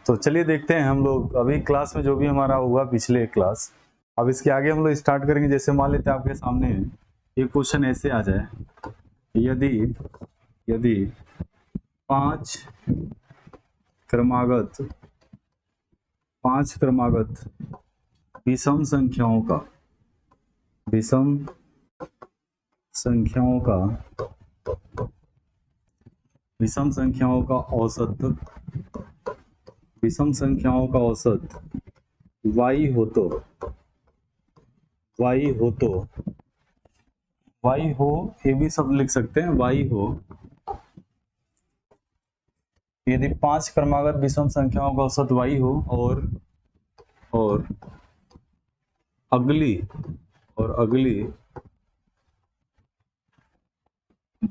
तो चलिए देखते हैं हम लोग अभी क्लास में जो भी हमारा हुआ पिछले क्लास, अब इसके आगे हम लोग स्टार्ट करेंगे। जैसे मान लेते हैं आपके सामने एक क्वेश्चन ऐसे आ जाए, यदि यदि 5 क्रमागत विषम संख्याओं का औसत y हो, ये भी सब लिख सकते हैं, y हो। यदि 5 क्रमागत विषम संख्याओं का औसत y हो और अगली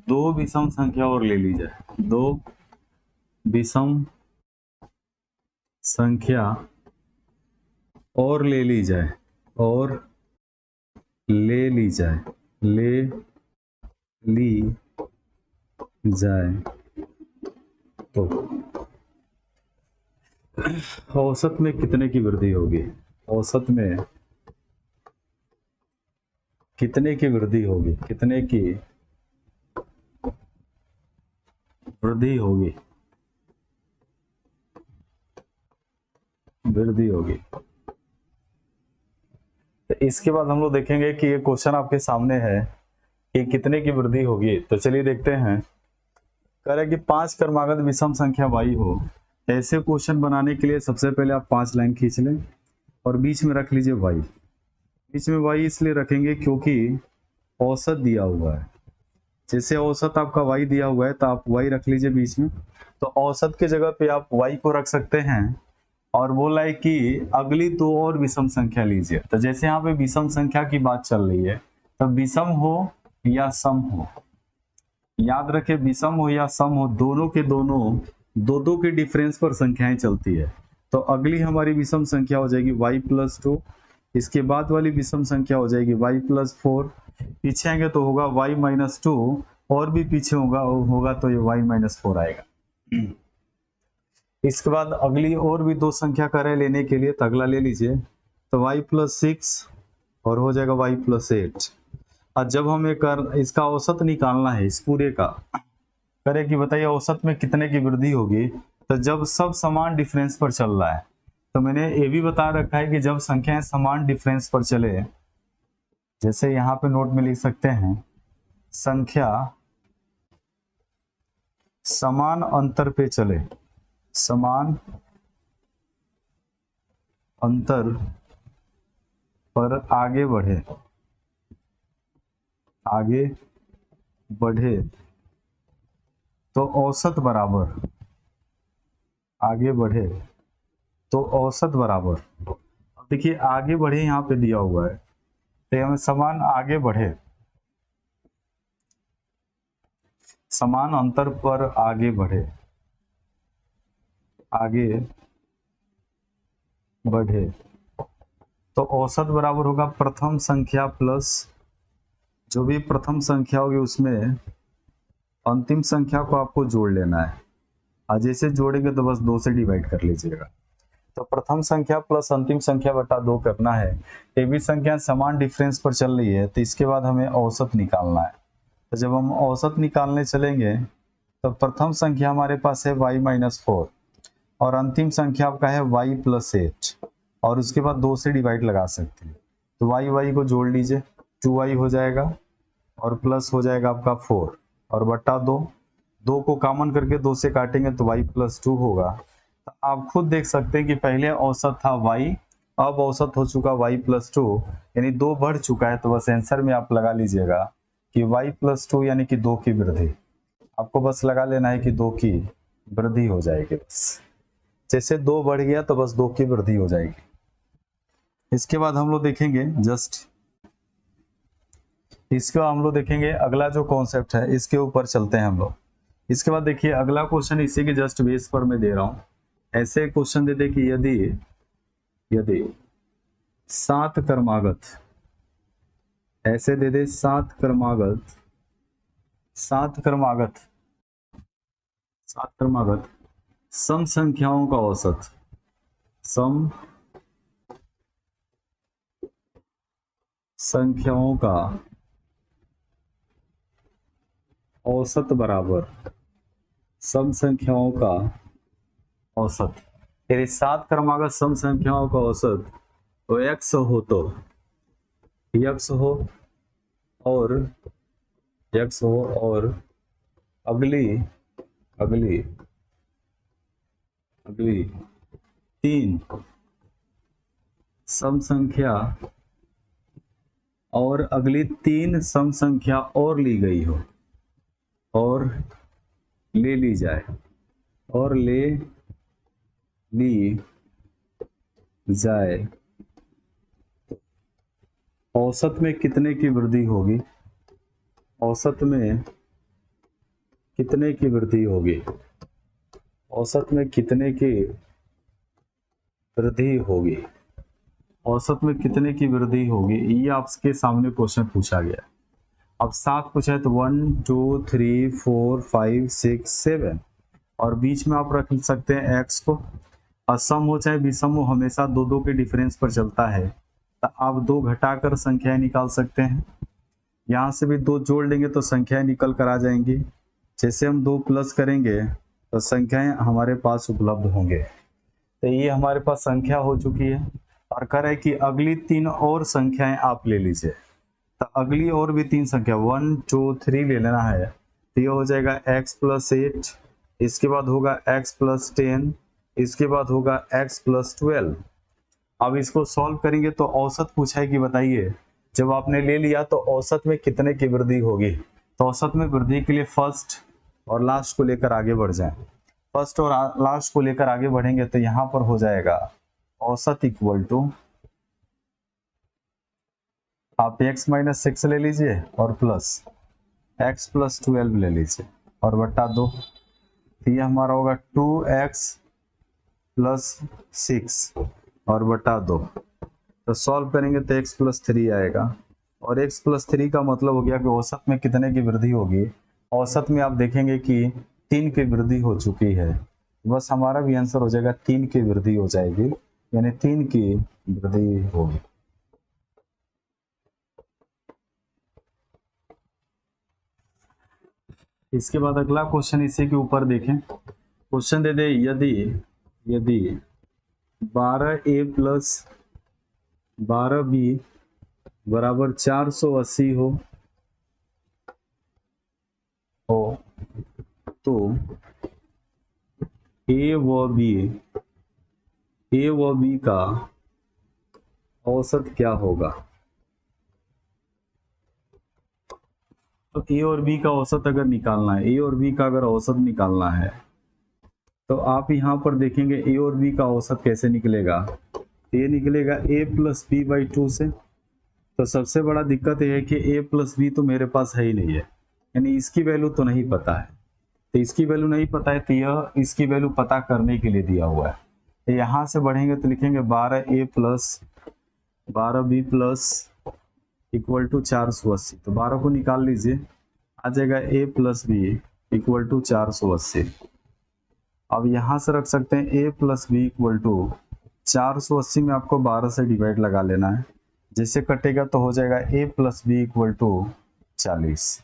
2 विषम संख्या और ले ली जाए, 2 विषम संख्या और ले ली जाए तो औसत में कितने की वृद्धि होगी? औसत में कितने की वृद्धि होगी? तो इसके बाद हम लोग देखेंगे कि ये क्वेश्चन आपके सामने है कि कितने की वृद्धि होगी। तो चलिए देखते हैं। कह रहे हैं कि 5 क्रमागत विषम संख्या y हो। ऐसे क्वेश्चन बनाने के लिए सबसे पहले आप 5 लाइन खींच लें और बीच में रख लीजिए y। बीच में y इसलिए रखेंगे क्योंकि औसत दिया हुआ है। जैसे औसत आपका y दिया हुआ है तो आप y रख लीजिए बीच में। तो औसत के जगह पे आप y को रख सकते हैं और बोला है कि अगली 2 और विषम संख्या लीजिए। तो जैसे यहाँ पे विषम संख्या की बात चल रही है, तो विषम हो या सम हो, याद रखें, विषम हो या सम हो, दोनों के दोनों दो के डिफरेंस पर संख्याएं चलती है। तो अगली हमारी विषम संख्या हो जाएगी y+2, इसके बाद वाली विषम संख्या हो जाएगी y+4, पीछे आएंगे तो होगा y-2, और भी पीछे होगा तो ये y-4 आएगा। इसके बाद अगली और भी 2 संख्या का लेने के लिए, तो अगला ले लीजिए, तो y+6 और हो जाएगा y+8। और जब हमें इसका औसत निकालना है इस पूरे का, करें कि बताइए औसत में कितने की वृद्धि होगी। तो जब सब समान डिफरेंस पर चल रहा है, तो मैंने ये भी बता रखा है कि जब संख्याएं समान डिफरेंस पर चले, जैसे यहाँ पे नोट में लिख सकते हैं, संख्या समान अंतर पे चले, समान अंतर पर आगे बढ़े तो औसत बराबर, अब देखिए आगे बढ़े यहाँ पे दिया हुआ है, तो हमें समान आगे बढ़े, समान अंतर पर आगे बढ़े तो औसत बराबर होगा प्रथम संख्या प्लस जो भी प्रथम संख्या होगी उसमें अंतिम संख्या को आपको जोड़ लेना है। और जैसे जोड़ेंगे तो बस 2 से डिवाइड कर लीजिएगा। तो प्रथम संख्या प्लस अंतिम संख्या बटा 2 करना है। ये भी संख्या समान डिफरेंस पर चल रही है, तो इसके बाद हमें औसत निकालना है। तो जब हम औसत निकालने चलेंगे तो प्रथम संख्या हमारे पास है y-4 और अंतिम संख्या आपका है y+8, और उसके बाद 2 से डिवाइड लगा सकते हैं। तो y को जोड़ लीजिए, 2y हो जाएगा और प्लस हो जाएगा आपका 4 और बटा 2 को कॉमन करके 2 से काटेंगे तो y+2 होगा। तो आप खुद देख सकते हैं कि पहले औसत था y, अब औसत हो चुका y+2, यानी 2 बढ़ चुका है। तो बस आंसर में आप लगा लीजिएगा कि y+2 यानी कि 2 की वृद्धि। आपको बस लगा लेना है कि 2 की वृद्धि हो जाएगी। बस जैसे 2 बढ़ गया तो बस 2 की वृद्धि हो जाएगी। इसके बाद हम लोग देखेंगे अगला जो कॉन्सेप्ट है, इसके ऊपर चलते हैं हम लोग। इसके बाद देखिए अगला क्वेश्चन इसी के जस्ट बेस पर मैं दे रहा हूं। ऐसे क्वेश्चन दे दे कि यदि 7 क्रमागत, ऐसे दे दे 7 क्रमागत सम संख्याओं का औसत, सम संख्याओं का औसत बराबर सम संख्याओं का औसत। यदि 7 क्रमागत सम संख्याओं का औसत तो x हो तो x हो और अगली अगली अगली 3 सम संख्या और अगली 3 सम संख्या और ली गई हो और ले ली जाए और ले ली जाए, औसत में कितने की वृद्धि होगी? औसत में कितने की वृद्धि होगी? औसत में कितने की वृद्धि होगी? औसत में कितने की वृद्धि होगी, ये आपके सामने क्वेश्चन पूछा गया। अब 7 पूछा है तो 1 2 3 4 5 6 7 और बीच में आप रख सकते हैं x को। असम हो चाहे विषम हो हमेशा दो दो के डिफरेंस पर चलता है, तो आप 2 घटाकर संख्याएं निकाल सकते हैं। यहाँ से भी 2 जोड़ लेंगे तो संख्याएं निकल कर आ जाएंगी। जैसे हम 2 प्लस करेंगे तो संख्याएं हमारे पास उपलब्ध होंगे। तो ये हमारे पास संख्या हो चुकी है और कह रहा है कि अगली 3 और संख्याएं आप ले लीजिए। तो अगली और भी 3 संख्या 1 2 3 ले लेना है। तो ये हो जाएगा x + 8, इसके बाद होगा x + 10, इसके बाद होगा x + 12। अब इसको सॉल्व करेंगे तो औसत पूछा है कि बताइए जब आपने ले लिया तो औसत में कितने की वृद्धि होगी। तो औसत में वृद्धि के लिए फर्स्ट और लास्ट को लेकर आगे बढ़ जाएं। फर्स्ट और लास्ट को लेकर आगे बढ़ेंगे तो यहाँ पर हो जाएगा औसत इक्वल टू आप x - 6 ले लीजिए और प्लस x + 12 ले लीजिए और बटा 2। तो ये हमारा होगा 2x + 6 और बटा 2। तो सॉल्व करेंगे तो x + 3 आएगा और x + 3 का मतलब हो गया कि औसत में कितने की वृद्धि होगी। औसत में आप देखेंगे कि 3 की वृद्धि हो चुकी है, बस हमारा भी आंसर हो जाएगा 3 की वृद्धि हो जाएगी, यानी 3 की वृद्धि होगी। इसके बाद अगला क्वेश्चन इसी के ऊपर देखें। क्वेश्चन दे दे यदि 12a + 12b बराबर 480 हो तो a व b का औसत क्या होगा। तो a और b का औसत अगर निकालना है, a और b का अगर औसत निकालना है तो आप यहाँ पर देखेंगे a और b का औसत कैसे निकलेगा। ये निकलेगा a + b/2 से। तो सबसे बड़ा दिक्कत यह है कि a + b तो मेरे पास है ही नहीं है, यानी इसकी वैल्यू तो नहीं पता है। तो इसकी वैल्यू नहीं पता है तो यह इसकी वैल्यू पता करने के लिए दिया हुआ है। तो यहाँ से बढ़ेंगे तो लिखेंगे 12a + 12b + इक्वल टू 480। तो 12 को निकाल लीजिए, आ जाएगा a + b इक्वल टू 480। अब यहाँ से रख सकते हैं a + b इक्वल टू 480 में आपको 12 से डिवाइड लगा लेना है। जैसे कटेगा तो हो जाएगा a + b इक्वल टू 40।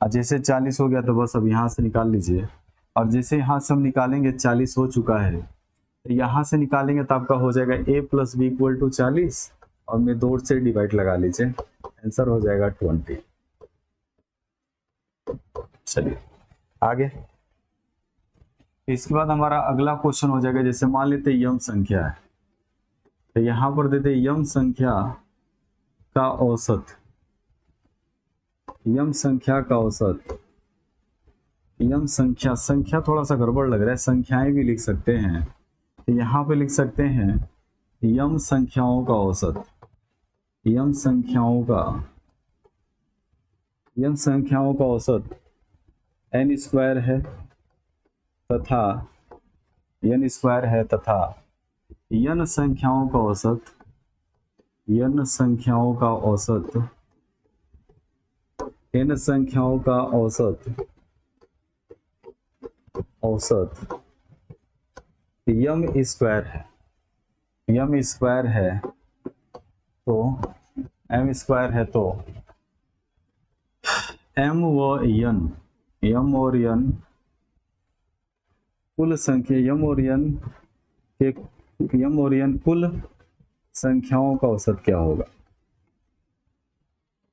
और जैसे 40 हो गया तो बस अब यहाँ से निकाल लीजिए। और जैसे यहाँ से हम निकालेंगे 40 हो चुका है, तो यहाँ से निकालेंगे तो आपका हो जाएगा a + b इक्वल टू 40 और में 2 से डिवाइड लगा लीजिए, आंसर हो जाएगा 20। चलिए आगे। इसके बाद हमारा अगला क्वेश्चन हो जाएगा, जैसे मान लेते यम संख्या है तो यहाँ पर देते यम संख्या का औसत, यम संख्या का औसत, यम संख्या थोड़ा सा गड़बड़ लग रहा है, संख्याएं भी लिख सकते हैं। तो यहाँ पे लिख सकते हैं यम संख्याओं का औसत, यम संख्याओं का औसत n² है तथा n² है तथा n संख्याओं का औसत, n संख्याओं का औसत, n संख्याओं का औसत यम² है। यम स्क्वायर है तो एम स्क्वायर है तो एम व यन, यम और यन कुल संख्या, यम और यन कुल संख्याओं का औसत क्या होगा।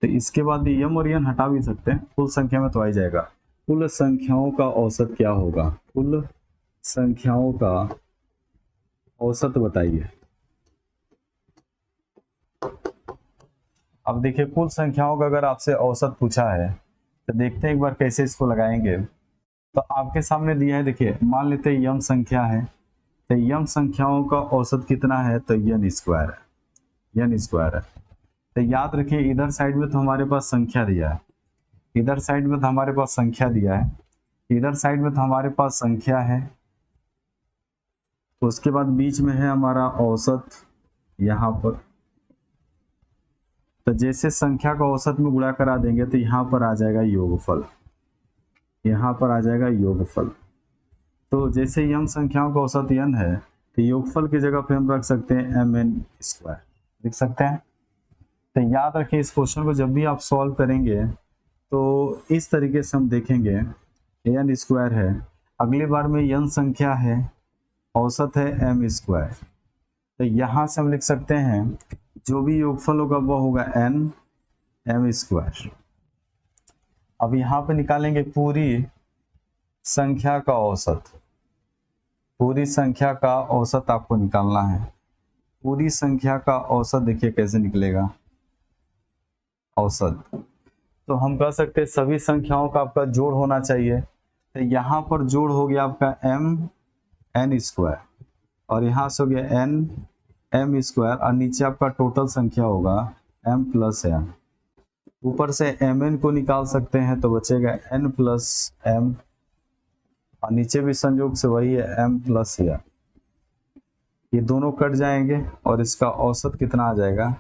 तो इसके बाद यम और यन हटा भी सकते हैं, कुल संख्या में तो आ ही जाएगा। कुल संख्याओं का औसत क्या होगा, कुल संख्याओं का औसत बताइए। अब देखिए कुल संख्याओं का अगर आपसे औसत पूछा है तो देखते हैं एक बार कैसे इसको लगाएंगे। तो आपके सामने दिया है, देखिए मान लेते हैं यम संख्या है, तो यम संख्याओं का औसत कितना है, तो यन स्क्वायर है, यन स्क्वायर है। तो याद रखिए इधर साइड में तो हमारे पास संख्या दिया है, इधर साइड में तो हमारे पास संख्या दिया है, इधर साइड में तो हमारे पास संख्या है, उसके बाद बीच में है हमारा औसत यहाँ पर। तो जैसे संख्या का औसत में गुणा करा देंगे तो यहाँ पर आ जाएगा योगफल, यहाँ पर आ जाएगा योगफल। तो जैसे यम संख्याओं का औसत n है तो योगफल की जगह पे हम रख सकते हैं mn स्क्वायर, लिख सकते हैं। तो याद रखिए इस क्वेश्चन को जब भी आप सॉल्व करेंगे तो इस तरीके से हम देखेंगे, n स्क्वायर है, अगली बार में n संख्या है, औसत है m स्क्वायर। तो यहाँ से हम लिख सकते हैं जो भी योगफल होगा वह होगा n m स्क्वायर। अब यहाँ पे निकालेंगे पूरी संख्या का औसत, पूरी संख्या का औसत आपको निकालना है। पूरी संख्या का औसत देखिए कैसे निकलेगा, औसत तो हम कह सकते हैं सभी संख्याओं का आपका जोड़ होना चाहिए। तो यहाँ पर जोड़ हो गया आपका m n स्क्वायर और यहाँ से हो गया n m स्क्वायर और नीचे आपका टोटल संख्या होगा m प्लस m। ऊपर से mn को निकाल सकते हैं तो बचेगा n प्लस m और नीचे भी संयोग से वही है m प्लस m। ये दोनों कट जाएंगे और इसका औसत कितना आ जाएगा,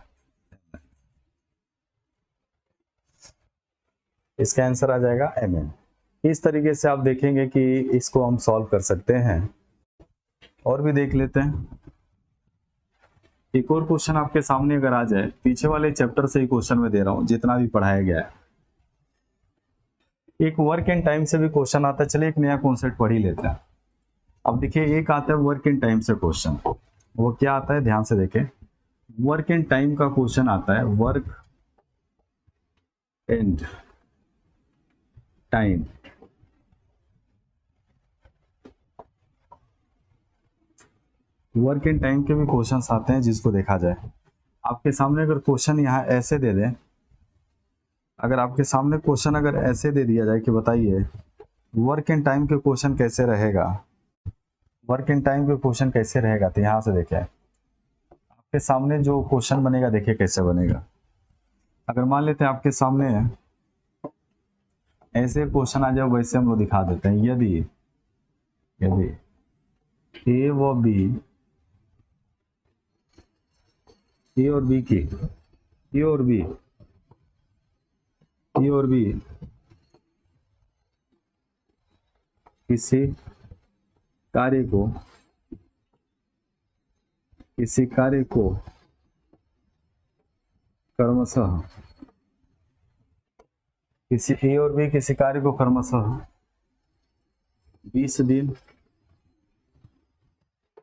इसका आंसर आ जाएगा mn। इस तरीके से आप देखेंगे कि इसको हम सॉल्व कर सकते हैं। और भी देख लेते हैं, एक और क्वेश्चन आपके सामने अगर आ जाए, पीछे वाले चैप्टर से ही क्वेश्चन में दे रहा हूं जितना भी पढ़ाया गया है। एक वर्क एंड टाइम से भी क्वेश्चन आता है, चलिए एक नया कॉन्सेप्ट पढ़ ही लेते हैं। अब देखिए एक आता है वर्क एंड टाइम से क्वेश्चन, वो क्या आता है ध्यान से देखें। वर्क एंड टाइम का क्वेश्चन आता है, work and time. Work and time के भी क्वेश्चंस आते हैं जिसको देखा जाए। आपके सामने अगर क्वेश्चन यहाँ ऐसे दे दें, अगर आपके सामने क्वेश्चन अगर ऐसे दे दिया जाए कि बताइए वर्क एंड टाइम के क्वेश्चन कैसे रहेगा, वर्क एंड टाइम के क्वेश्चन कैसे रहेगा, तो यहाँ से देखें आपके सामने जो क्वेश्चन बनेगा, देखिए कैसे बनेगा। अगर मान लेते हैं आपके सामने ऐसे क्वेश्चन आ जाए, वैसे हम लोग दिखा देते हैं। यदि ए व बी, ए और बी की, ए और बी, ए और बी किसी कार्य को, किसी कार्य को क्रमशः, किसी ए और बी किसी कार्य को क्रमशः 20 दिन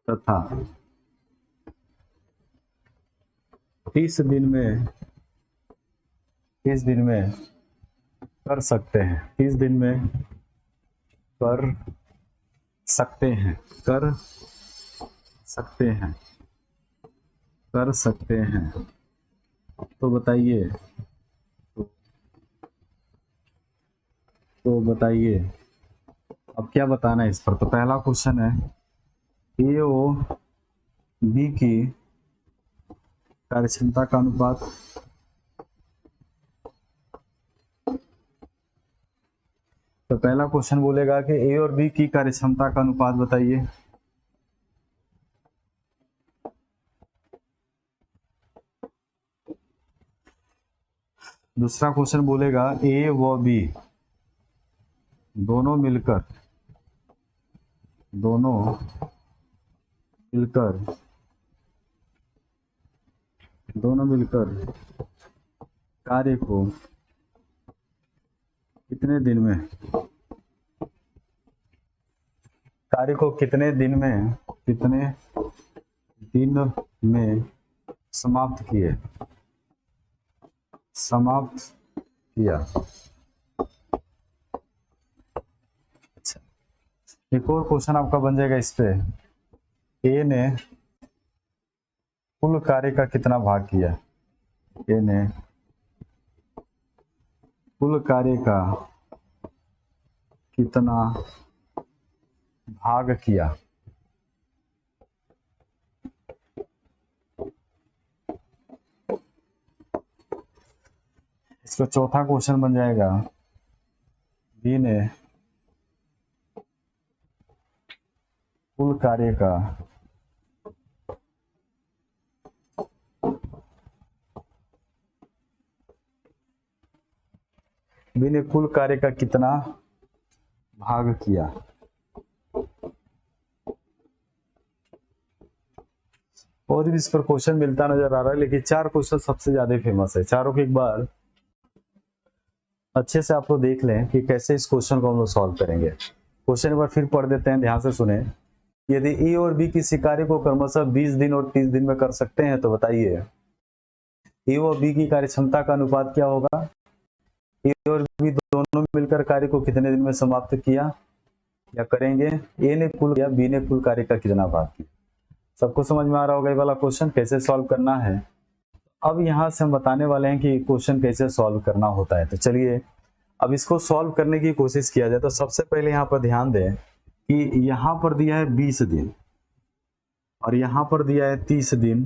तथा 30 दिन में, 30 दिन में कर सकते हैं, 30 दिन में कर सकते हैं, कर सकते हैं, कर सकते हैं। तो बताइए, तो बताइए अब क्या बताना है इस पर। तो पहला क्वेश्चन है ए ओ बी की कार्यक्षमता का अनुपात, तो पहला क्वेश्चन बोलेगा कि ए और बी की कार्यक्षमता का अनुपात बताइए। दूसरा क्वेश्चन बोलेगा ए व बी दोनों मिलकर, दोनों मिलकर दोनों मिलकर कार्य को कितने दिन में समाप्त किया। अच्छा, एक और क्वेश्चन आपका बन जाएगा इस पे, ए ने कुल कार्य का कितना भाग किया? ए ने कुल कार्य का कितना भाग किया? इसका चौथा क्वेश्चन बन जाएगा, बी ने कुल कार्य का कितना भाग किया? और भी इस पर क्वेश्चन मिलता नजर आ रहा है, लेकिन 4 क्वेश्चन सबसे ज्यादा फेमस है। चारों को एक बार अच्छे से आप लोग देख लें कि कैसे इस क्वेश्चन को हम लोग सॉल्व करेंगे। क्वेश्चन एक बार फिर पढ़ देते हैं, ध्यान से सुने। यदि ए और बी किसी कार्य को क्रमशः 20 दिन और 30 दिन में कर सकते हैं तो बताइए ए और बी की कार्य क्षमता का अनुपात क्या होगा? ए और बी दोनों मिलकर कार्य को कितने दिन में समाप्त किया या करेंगे? ए ने कुल या बी ने कुल कार्य का कितना भाग किया? सबको समझ में आ रहा होगा ये वाला क्वेश्चन कैसे सॉल्व करना है। अब यहाँ से हम बताने वाले हैं कि क्वेश्चन कैसे सॉल्व करना होता है। तो चलिए अब इसको सॉल्व करने की कोशिश किया जाए। तो सबसे पहले यहाँ पर ध्यान दें कि यहाँ पर दिया है 20 दिन और यहाँ पर दिया है 30 दिन।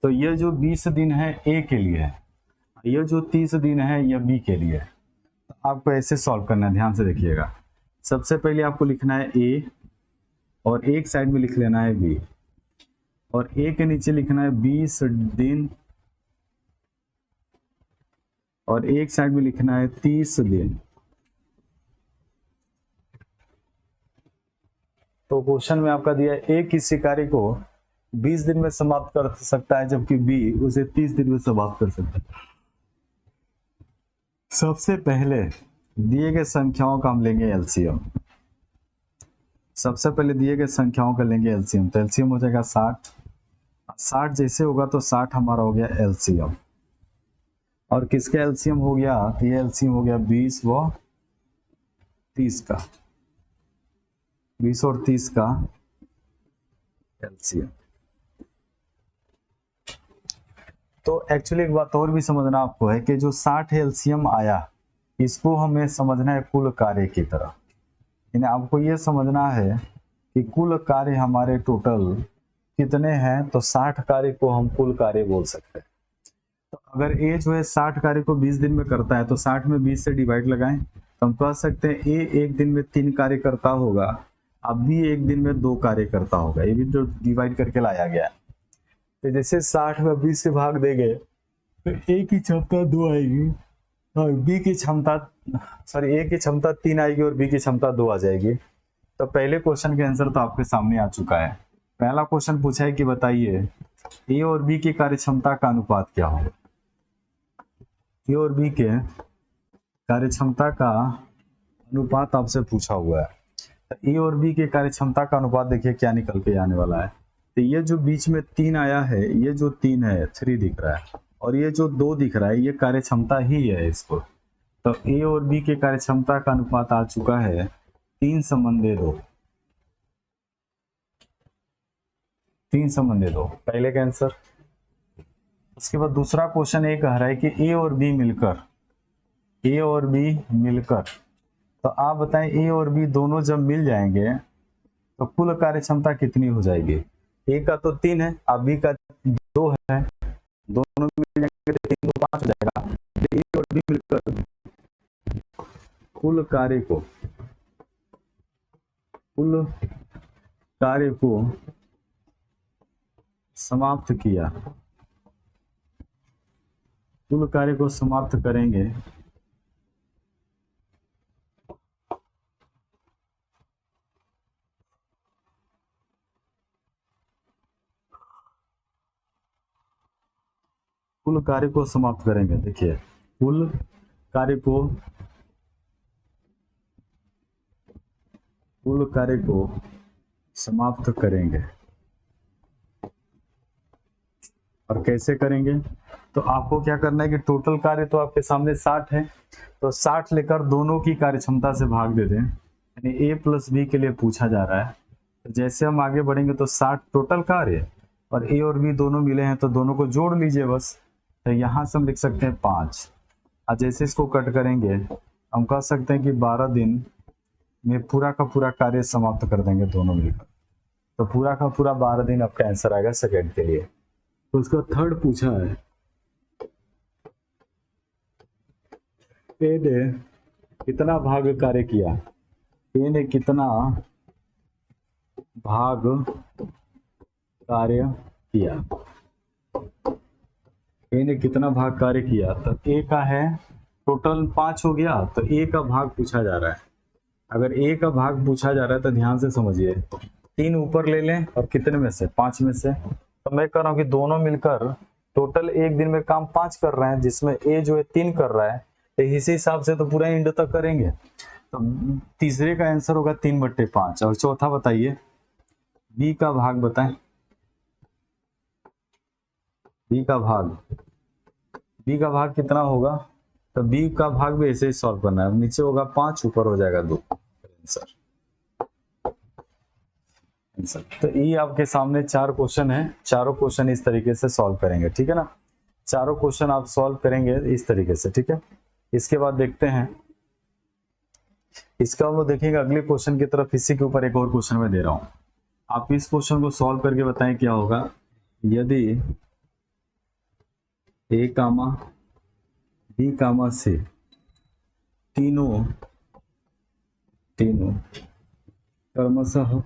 तो ये जो 20 दिन है ए के लिए है, ये जो 30 दिन है ये बी के लिए है। तो आपको ऐसे सॉल्व करना है, ध्यान से देखिएगा। सबसे पहले आपको लिखना है ए और एक साइड में लिख लेना है बी, और ए के नीचे लिखना है 20 दिन और एक साइड में लिखना है 30 दिन। तो क्वेश्चन में आपका दिया है ए किसी कार्य को 20 दिन में समाप्त कर सकता है, जबकि बी उसे 30 दिन में समाप्त कर सकता है। सबसे पहले दिए गए संख्याओं का हम लेंगे एलसीएम। सबसे पहले दिए गए संख्याओं का लेंगे एलसीएम। तो एलसीएम हो जाएगा 60 जैसे होगा तो 60 हमारा हो गया एलसीएम। और किसका एलसीएम हो गया? तो ये एलसीएम हो गया 20 व 30 का, 20 और 30 का एलसीएम। तो एक्चुअली एक बात और भी समझना आपको है कि जो 60 एलसीएम आया इसको हमें समझना है कुल कार्य की तरह। यानी आपको ये समझना है कि कुल कार्य हमारे टोटल कितने हैं, तो 60 कार्य को हम कुल कार्य बोल सकते हैं। तो अगर ए जो है 60 कार्य को 20 दिन में करता है तो 60 में 20 से डिवाइड लगाएं तो हम कह सकते हैं ए एक दिन में 3 कार्य करता होगा, अब बी एक दिन में 2 कार्य करता होगा। ये भी जो डिवाइड करके लाया गया है। तो जैसे 60 में 20 से भाग देंगे तो ए की क्षमता 2 आएगी और बी की क्षमता ए की क्षमता 3 आएगी और बी की क्षमता 2 आ जाएगी। तो पहले क्वेश्चन के आंसर तो आपके सामने आ चुका है। पहला क्वेश्चन पूछा है कि बताइए ए और बी की कार्य क्षमता का अनुपात क्या होगा? ए और बी के कार्य क्षमता का अनुपात आपसे पूछा हुआ है। ए और बी के कार्य क्षमता का अनुपात देखिए क्या निकल के आने वाला है। तो ये जो बीच में 3 आया है, ये जो 3 है 3 दिख रहा है, और ये जो 2 दिख रहा है ये कार्य क्षमता ही है इसको। तो ए और बी के कार्य क्षमता का अनुपात आ चुका है 3:2। 3:2 पहले का आंसर। उसके बाद दूसरा क्वेश्चन ये कह रहा है कि ए और बी मिलकर, तो आप बताएं ए और बी दोनों जब मिल जाएंगे तो कुल कार्य क्षमता कितनी हो जाएगी? ए का तो 3 है, अब बी का 2 है, दोनों मिल जाएंगे तो 3 2 5 हो जाएगा। तो ए और बी मिलकर कुल कार्य को समाप्त किया, कुल कार्य को समाप्त करेंगे कुल कार्य को समाप्त करेंगे। देखिए कुल कार्य को समाप्त करेंगे। और कैसे करेंगे? तो आपको क्या करना है कि टोटल कार्य तो आपके सामने 60 है, तो 60 लेकर दोनों की कार्य क्षमता से भाग दे दें, यानी a प्लस बी के लिए पूछा जा रहा है। तो जैसे हम आगे बढ़ेंगे तो 60 टोटल कार्य और a और b दोनों मिले हैं, तो दोनों को जोड़ लीजिए बस। तो यहाँ से हम लिख सकते हैं 5। और जैसे इसको कट करेंगे हम कह सकते हैं कि 12 दिन में पूरा का पूरा कार्य समाप्त कर देंगे दोनों मिलकर। तो पूरा का पूरा 12 दिन आपका आंसर आएगा सेकेंड के लिए। तो उसका थर्ड पूछा है, ए ने कितना भाग कार्य किया? ए ने कितना भाग कार्य किया? ए ने कितना भाग कार्य किया? तो ए का है टोटल 5 हो गया, तो ए का भाग पूछा जा रहा है। अगर ए का भाग पूछा जा रहा है तो ध्यान से समझिए, 3 ऊपर ले लें और कितने में से? 5 में से। तो मैं कह रहा हूँ कि दोनों मिलकर टोटल एक दिन में काम 5 कर रहे हैं, जिसमें ए जो है 3 कर रहा है, तो इसी हिसाब से तो पूरा एंड तक करेंगे। तो तीसरे का आंसर होगा 3/5। और चौथा बताइए, बी का भाग बताएं। बी का भाग कितना होगा? तो बी का भाग भी ऐसे ही सॉल्व करना है। नीचे होगा 5, ऊपर हो जाएगा 2 आंसर। तो ये आपके सामने 4 क्वेश्चन है, चारों क्वेश्चन इस तरीके से सॉल्व करेंगे, ठीक है ना। चारों क्वेश्चन आप सॉल्व करेंगे इस तरीके से, ठीक है। इसके बाद देखते हैं, इसका हम लोग देखेंगे अगले क्वेश्चन की तरफ। इसी के ऊपर एक और क्वेश्चन मैं दे रहा हूं, आप इस क्वेश्चन को सॉल्व करके बताएं क्या होगा। यदि ए कामा बी कामा सी तीनों क्रमशः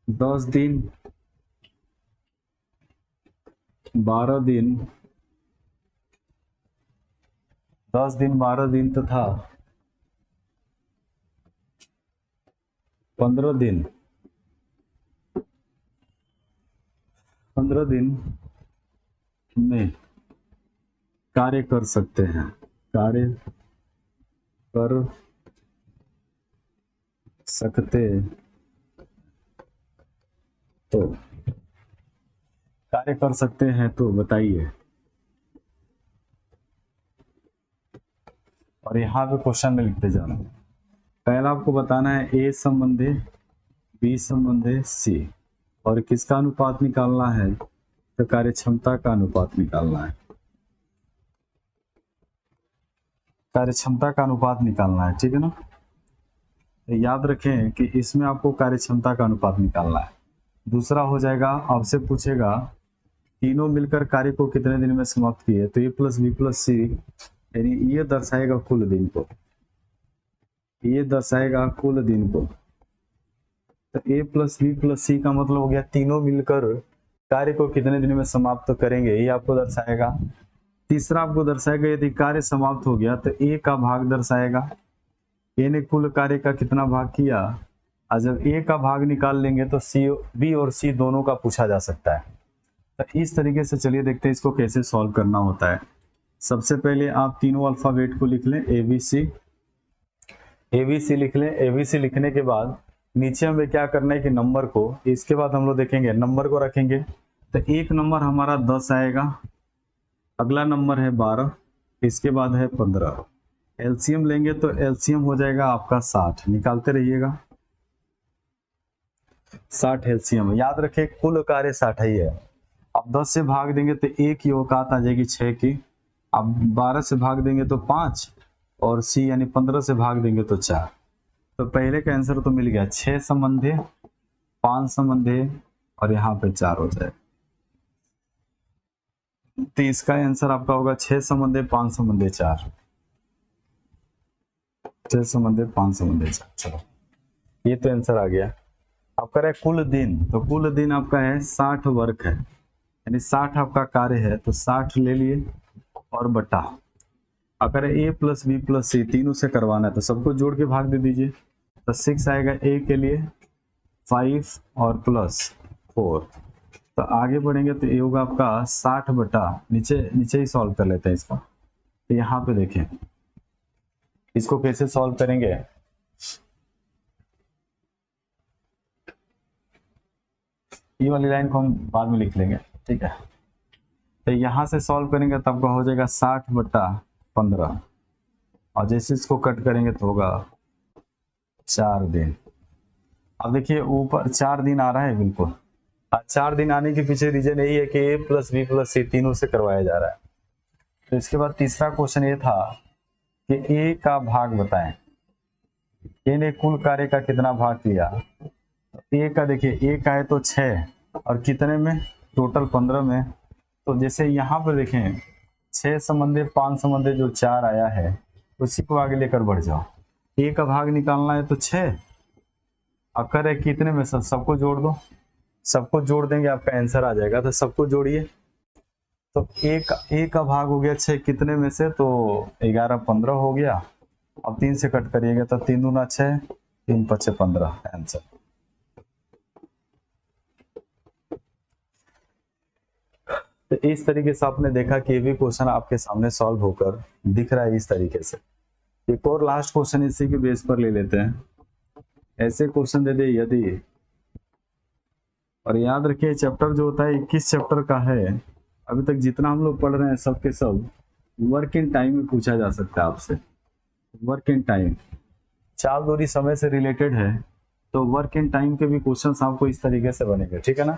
10 दिन 12 दिन 10 दिन 12 दिन तथा 15 दिन में कार्य कर सकते हैं, कार्य कर सकते हैं तो बताइए। और यहाँ पे क्वेश्चन में लिखते जाना। पहला आपको बताना है ए संबंधी बी संबंधी सी, और किसका अनुपात निकालना है? तो कार्य क्षमता का अनुपात निकालना है। कार्य क्षमता का अनुपात निकालना है, ठीक है ना। याद रखें कि इसमें आपको कार्य क्षमता का अनुपात निकालना है। दूसरा हो जाएगा, आपसे पूछेगा तीनों मिलकर कार्य को कितने दिन में समाप्त किए, तो ए प्लस बी प्लस सी, यानी ये दर्शाएगा कुल दिन को, तो ए प्लस बी प्लस सी का मतलब हो गया तीनों मिलकर कार्य को कितने दिन में समाप्त करेंगे, ये आपको दर्शाएगा। तीसरा आपको दर्शाएगा यदि कार्य समाप्त हो गया तो ए का भाग दर्शाएगा, ए ने कुल कार्य का कितना भाग किया। और जब ए का भाग निकाल लेंगे तो सी, बी और सी दोनों का पूछा जा सकता है। तो इस तरीके से चलिए देखते हैं इसको कैसे सॉल्व करना होता है। सबसे पहले आप तीनों अल्फाबेट को लिख लें, ए बी सी लिख लें। ए बी सी लिखने के बाद नीचे हमें क्या करना है कि नंबर को, इसके बाद हम लोग देखेंगे नंबर को रखेंगे। तो एक नंबर हमारा 10 आएगा, अगला नंबर है 12, इसके बाद है 15। एलसीएम लेंगे तो एलसीएम हो जाएगा आपका 60, निकालते रहिएगा। 60 एलसीएम, याद रखें कुल कार्य 60 ही है। अब 10 से भाग देंगे तो ए की औकात आ जाएगी 6 की, अब 12 से भाग देंगे तो 5, और सी यानी 15 से भाग देंगे तो 4। तो पहले का आंसर तो मिल गया, 6 संबंधी 5 संबंधी और यहाँ पे 4 हो जाए। तो इसका आंसर आपका होगा 6 संबंधी 5 संबंधी 4, 6 संबंधी 5 संबंधी 4। चलो ये तो आंसर आ गया। अब कह रहे कुल दिन, तो कुल दिन आपका है 60 वर्ग है, यानी 60 आपका कार्य है, तो 60 ले लिए और बटा। अगर ए प्लस बी प्लस सी तीनों से करवाना है तो सबको जोड़ के भाग दे दीजिए। तो 6 आएगा ए के लिए, 5 और प्लस 4, तो आगे बढ़ेंगे तो ये होगा आपका 60 बटा, नीचे नीचे ही सॉल्व कर लेते हैं इसका। तो यहाँ पे देखें इसको कैसे सॉल्व करेंगे। ये वाली लाइन को हम बाद में लिख लेंगे, ठीक है। तो यहाँ से सॉल्व करेंगे तब का हो जाएगा 60 बटा 15, और जैसे इसको कट करेंगे तो होगा 4 दिन। अब देखिए ऊपर 4 दिन आ रहा है बिल्कुल। 4 दिन आने के पीछे रीजन यही है कि a प्लस बी प्लस सी तीनों से करवाया जा रहा है। तो इसके बाद तीसरा क्वेश्चन ये था कि a का भाग बताएं। a ने कुल कार्य का कितना भाग किया। a का देखिए a का है तो 6, और कितने में, टोटल 15 में। तो जैसे यहाँ पर देखें 6 संबंधे 5 संबंधे जो 4 आया है उसी को आगे लेकर बढ़ जाओ। a का भाग निकालना है तो 6, अकर है कितने में, सबको जोड़ दो, सबको जोड़ देंगे आपका आंसर आ जाएगा। तो सबको जोड़िए, तो a का भाग हो गया 6 कितने में से, तो 11 15 हो गया। अब 3 से कट करिएगा तो 3 दूना 6, 3 5 15 आंसर। तो इस तरीके से आपने देखा कि ये भी क्वेश्चन आपके सामने सॉल्व होकर दिख रहा है इस तरीके से। एक और लास्ट क्वेश्चन इसी के बेस पर ले लेते हैं। ऐसे क्वेश्चन दे दे यदि, और याद रखिए चैप्टर जो होता है 21 चैप्टर का है, अभी तक जितना हम लोग पढ़ रहे हैं सब के सब वर्क इन टाइम में पूछा जा सकता है आपसे। वर्क इन टाइम चाल दूरी समय से रिलेटेड है, तो वर्क इन टाइम के भी क्वेश्चन आपको इस तरीके से बनेंगे, ठीक है ना।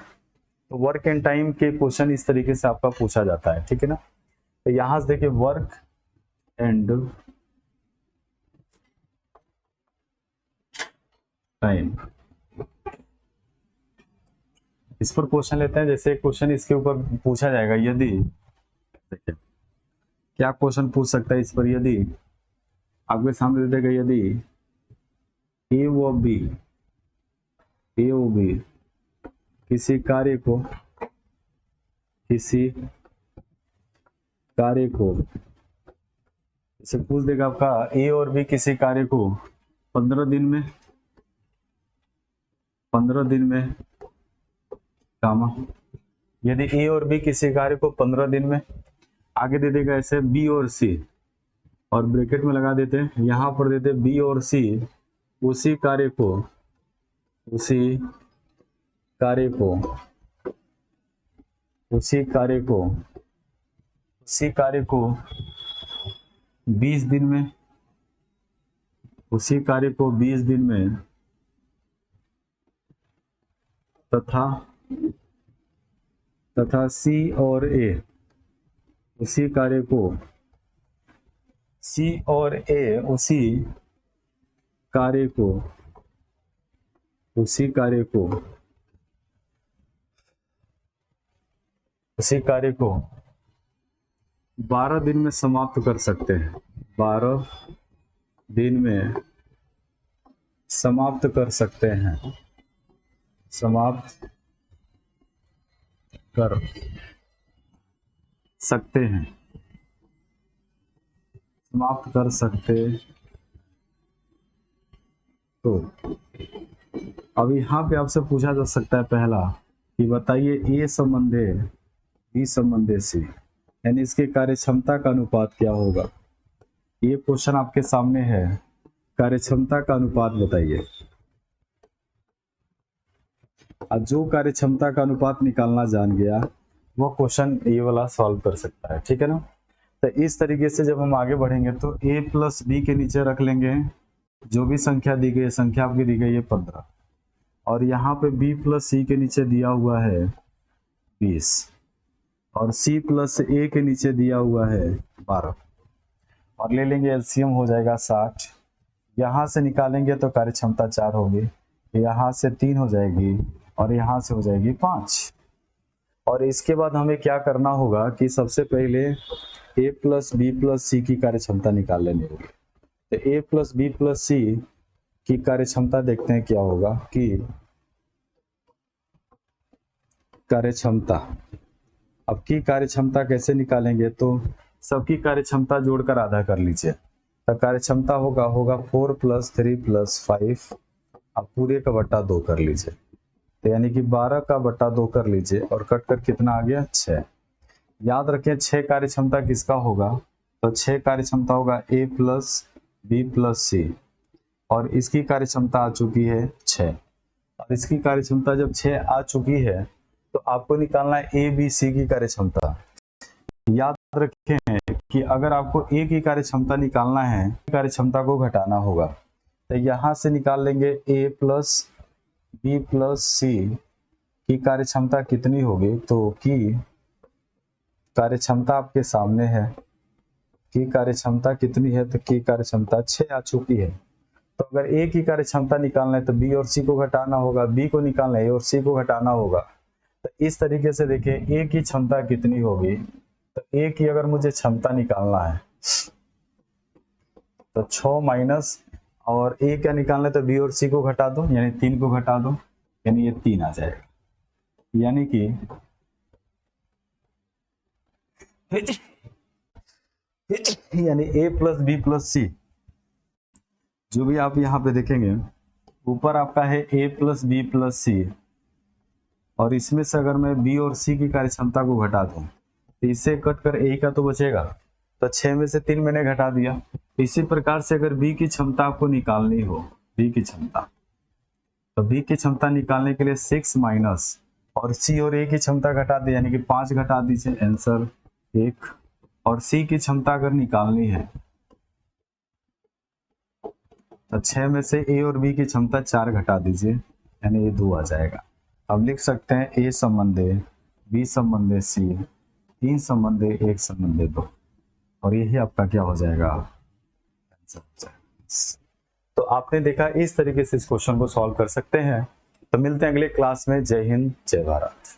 तो वर्क इन टाइम के क्वेश्चन इस तरीके से आपका पूछा जाता है, ठीक है ना। तो यहां से देखिए वर्क एंड टाइम, इस पर क्वेश्चन लेते हैं। जैसे क्वेश्चन इसके ऊपर पूछा जाएगा यदि, देखिए क्या क्वेश्चन पूछ सकता है इस पर। यदि आपके सामने दे देगा यदि ए व बी किसी कार्य को इसे पूछ देगा आपका ए और बी किसी कार्य को 15 दिन में कामा, यदि ए और बी किसी कार्य को 15 दिन में, आगे दे देगा ऐसे बी और सी, और ब्रैकेट में लगा देते हैं, यहां पर देते बी और सी उसी कार्य को 20 दिन में, उसी कार्य को 20 दिन में तथा सी और ए उसी कार्य को उसी कार्य को 12 दिन में समाप्त कर सकते हैं। 12 दिन में समाप्त कर सकते हैं। समाप्त कर सकते तो अब यहाँ पे आपसे पूछा जा सकता है पहला कि बताइए ए संबंधे बी संबंधे सी, यानी इसके कार्य क्षमता का अनुपात क्या होगा। ये क्वेश्चन आपके सामने है, कार्य क्षमता का अनुपात बताइए। अब जो कार्य क्षमता का अनुपात निकालना जान गया वो क्वेश्चन ये वाला सॉल्व कर सकता है, ठीक है ना। तो इस तरीके से जब हम आगे बढ़ेंगे तो a प्लस बी के नीचे रख लेंगे जो भी संख्या दी गई, संख्या आपकी दी गई है 15, और यहाँ पे b प्लस सी के नीचे दिया हुआ है 20, और c प्लस a के नीचे दिया हुआ है 12, और ले लेंगे एलसीएम हो जाएगा 60। यहाँ से निकालेंगे तो कार्य क्षमता 4 होगी, यहाँ से 3 हो जाएगी, और यहाँ से हो जाएगी 5। और इसके बाद हमें क्या करना होगा कि सबसे पहले a प्लस बी प्लस सी की कार्य क्षमता निकाल लेनी होगी। तो a प्लस बी प्लस सी की कार्य क्षमता देखते हैं क्या होगा कि कार्य क्षमता, अब की कार्य क्षमता कैसे निकालेंगे, तो सबकी कार्य क्षमता जोड़कर आधा कर लीजिए। तो कार्य क्षमता होगा 4 + 3 + 5, अब पूरे का बटा 2 कर लीजिए। तो यानी कि 12 का बटा 2 कर लीजिए और कट कर कितना आ गया 6। याद रखें 6 कार्य क्षमता किसका होगा, तो 6 कार्य क्षमता होगा a प्लस बी प्लस सी, और इसकी कार्य क्षमता आ चुकी है 6, और इसकी कार्य क्षमता जब 6 आ चुकी है तो आपको निकालना है ए बी सी की कार्य क्षमता। याद रखें कि अगर आपको ए की कार्य क्षमता निकालना है, कार्य क्षमता को घटाना होगा, तो यहाँ से निकाल लेंगे ए प्लस बी प्लस सी की कार्य क्षमता कितनी होगी, तो की कार्य क्षमता आपके सामने है, की कार्य क्षमता कितनी है, तो की कार्य क्षमता 6 आ चुकी है। तो अगर ए की कार्य क्षमता निकालना है तो बी और सी को घटाना होगा, बी को निकालना है ए और सी को घटाना होगा। तो इस तरीके से देखिए ए की क्षमता कितनी होगी, तो ए की अगर मुझे क्षमता निकालना है तो 6 माइनस, और ए क्या निकालना है तो बी और सी को घटा दो, यानी 3 को घटा दो, यानी ये 3 आ जाएगा। यानी कि यानी ए प्लस बी प्लस सी, जो भी आप यहाँ पे देखेंगे ऊपर आपका है a प्लस बी प्लस सी, और इसमें से अगर मैं b और c की कार्य क्षमता को घटा दूं तो इससे कट कर a का तो बचेगा, तो 6 में से 3 मैंने घटा दिया। इसी प्रकार से अगर b की क्षमता आपको निकालनी हो, b की क्षमता, तो b की क्षमता निकालने के लिए 6 माइनस और c और a की क्षमता घटा दी, यानी कि 5 घटा दीजिए, आंसर 1। और c की क्षमता अगर निकालनी है तो 6 में से a और b की क्षमता 4 घटा दीजिए, यानी ये 2 आ जाएगा। अब लिख सकते हैं a संबंधे b संबंधे c, 3 संबंधे 1 संबंधे 2, और यही आपका क्या हो जाएगा, आंसर। तो आपने देखा इस तरीके से इस क्वेश्चन को सॉल्व कर सकते हैं। तो मिलते हैं अगले क्लास में। जय हिंद, जय भारत।